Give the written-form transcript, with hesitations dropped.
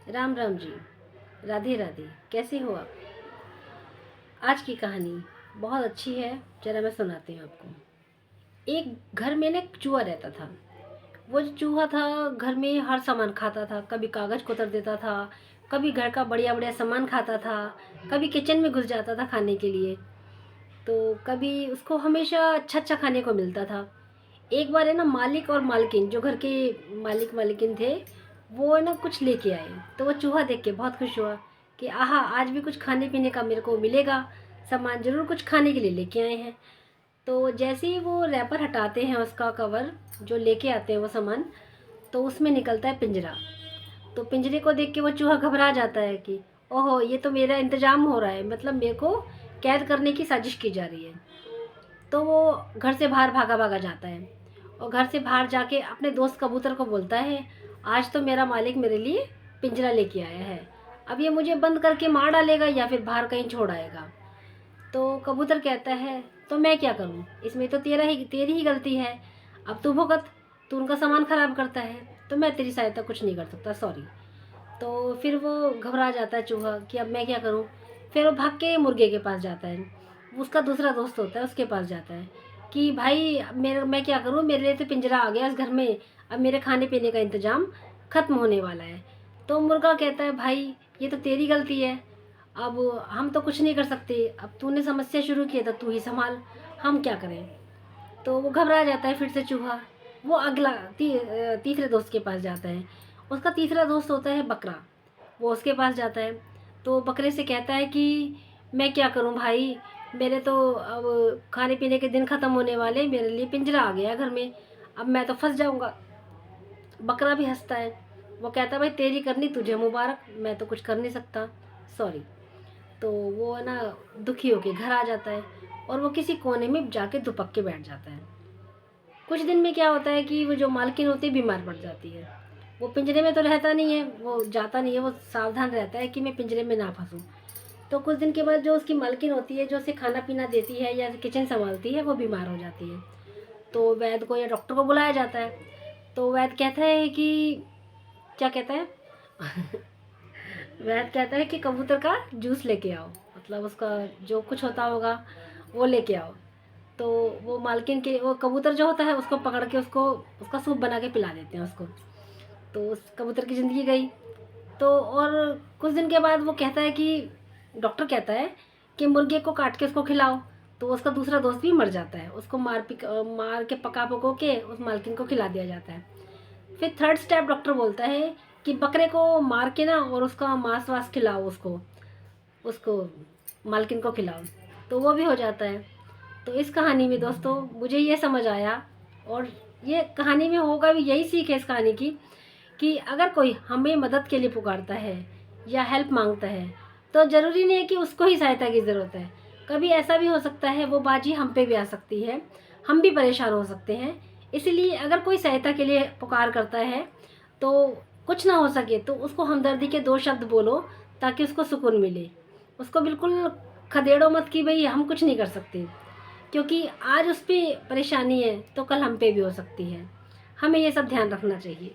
राम राम जी। राधे राधे। कैसे हो आप? आज की कहानी बहुत अच्छी है। जरा मैं सुनाती हूँ आपको। एक घर में ना एक चूहा रहता था। वो जो चूहा था घर में हर सामान खाता था। कभी कागज़ कुतर देता था, कभी घर का बढ़िया बढ़िया सामान खाता था, कभी किचन में घुस जाता था खाने के लिए। तो कभी उसको हमेशा अच्छा अच्छा खाने को मिलता था। एक बार है ना, मालिक और मालकिन, जो घर के मालिक मालकिन थे, वो है ना कुछ लेके आए। तो वो चूहा देख के बहुत खुश हुआ कि आहा, आज भी कुछ खाने पीने का मेरे को मिलेगा, सामान ज़रूर कुछ खाने के लिए लेके आए हैं। तो जैसे ही वो रैपर हटाते हैं, उसका कवर जो लेके आते हैं वो सामान, तो उसमें निकलता है पिंजरा। तो पिंजरे को देख के वो चूहा घबरा जाता है कि ओहो, ये तो मेरा इंतजाम हो रहा है, मतलब मेरे को कैद करने की साजिश की जा रही है। तो वो घर से बाहर भागा भागा जाता है और घर से बाहर जाके अपने दोस्त कबूतर को बोलता है, आज तो मेरा मालिक मेरे लिए पिंजरा लेके आया है। अब ये मुझे बंद करके मार डालेगा या फिर बाहर कहीं छोड़ आएगा। तो कबूतर कहता है, तो मैं क्या करूँ, इसमें तो तेरी ही गलती है। अब तू भुगत, तू उनका सामान ख़राब करता है, तो मैं तेरी सहायता कुछ नहीं कर सकता, सॉरी। तो फिर वो घबरा जाता है चूहा कि अब मैं क्या करूँ। फिर वो भाग के मुर्गे के पास जाता है। उसका दूसरा दोस्त होता है, उसके पास जाता है कि भाई अब मेरे मैं क्या करूँ, मेरे लिए तो पिंजरा आ गया इस घर में, अब मेरे खाने पीने का इंतज़ाम ख़त्म होने वाला है। तो मुर्गा कहता है, भाई ये तो तेरी गलती है, अब हम तो कुछ नहीं कर सकते, अब तूने समस्या शुरू की है तो तू ही संभाल, हम क्या करें। तो वो घबरा जाता है फिर से चूहा। वो तीसरे दोस्त के पास जाता है। उसका तीसरा दोस्त होता है बकरा। वो उसके पास जाता है। तो बकरे से कहता है कि मैं क्या करूं भाई, मेरे तो अब खाने पीने के दिन ख़त्म होने वाले, मेरे लिए पिंजरा आ गया घर में, अब मैं तो फंस जाऊंगा। बकरा भी हंसता है। वो कहता है, भाई तेरी करनी तुझे मुबारक, मैं तो कुछ कर नहीं सकता, सॉरी। तो वो है ना दुखी होके घर आ जाता है और वो किसी कोने में जाके दुपक के बैठ जाता है। कुछ दिन में क्या होता है कि वो जो मालकिन होती है बीमार पड़ जाती है। वो पिंजरे में तो रहता नहीं है, वो जाता नहीं है, वो सावधान रहता है कि मैं पिंजरे में ना फंसूं। तो कुछ दिन के बाद जो उसकी मालकिन होती है, जो उसे खाना पीना देती है या किचन संभालती है, वो बीमार हो जाती है। तो वैद्य को या डॉक्टर को बुलाया जाता है। तो वैद्य कहता है कि क्या कहता है वैद्य कहता है कि कबूतर का जूस लेके आओ, मतलब उसका जो कुछ होता होगा वो लेके आओ। तो वो मालकिन के वो कबूतर जो होता है उसको पकड़ के उसको उसका सूप बना के पिला देते हैं उसको। तो उस कबूतर की ज़िंदगी गई। तो और कुछ दिन के बाद वो कहता है कि डॉक्टर कहता है कि मुर्गे को काट के उसको खिलाओ। तो उसका दूसरा दोस्त भी मर जाता है, उसको मार के पका पको के उस मालकिन को खिला दिया जाता है। फिर थर्ड स्टेप डॉक्टर बोलता है कि बकरे को मार के ना और उसका मांस वास खिलाओ, उसको उसको मालकिन को खिलाओ। तो वो भी हो जाता है। तो इस कहानी में दोस्तों मुझे ये समझ आया, और ये कहानी में होगा भी यही सीख है इस कहानी की, कि अगर कोई हमें मदद के लिए पुकारता है या हेल्प मांगता है, तो ज़रूरी नहीं है कि उसको ही सहायता की ज़रूरत है। कभी ऐसा भी हो सकता है वो बाजी हम पे भी आ सकती है, हम भी परेशान हो सकते हैं। इसलिए अगर कोई सहायता के लिए पुकार करता है, तो कुछ ना हो सके तो उसको हमदर्दी के दो शब्द बोलो, ताकि उसको सुकून मिले। उसको बिल्कुल खदेड़ो मत कि भाई हम कुछ नहीं कर सकते, क्योंकि आज उस पर परेशानी है तो कल हम पे भी हो सकती है। हमें ये सब ध्यान रखना चाहिए।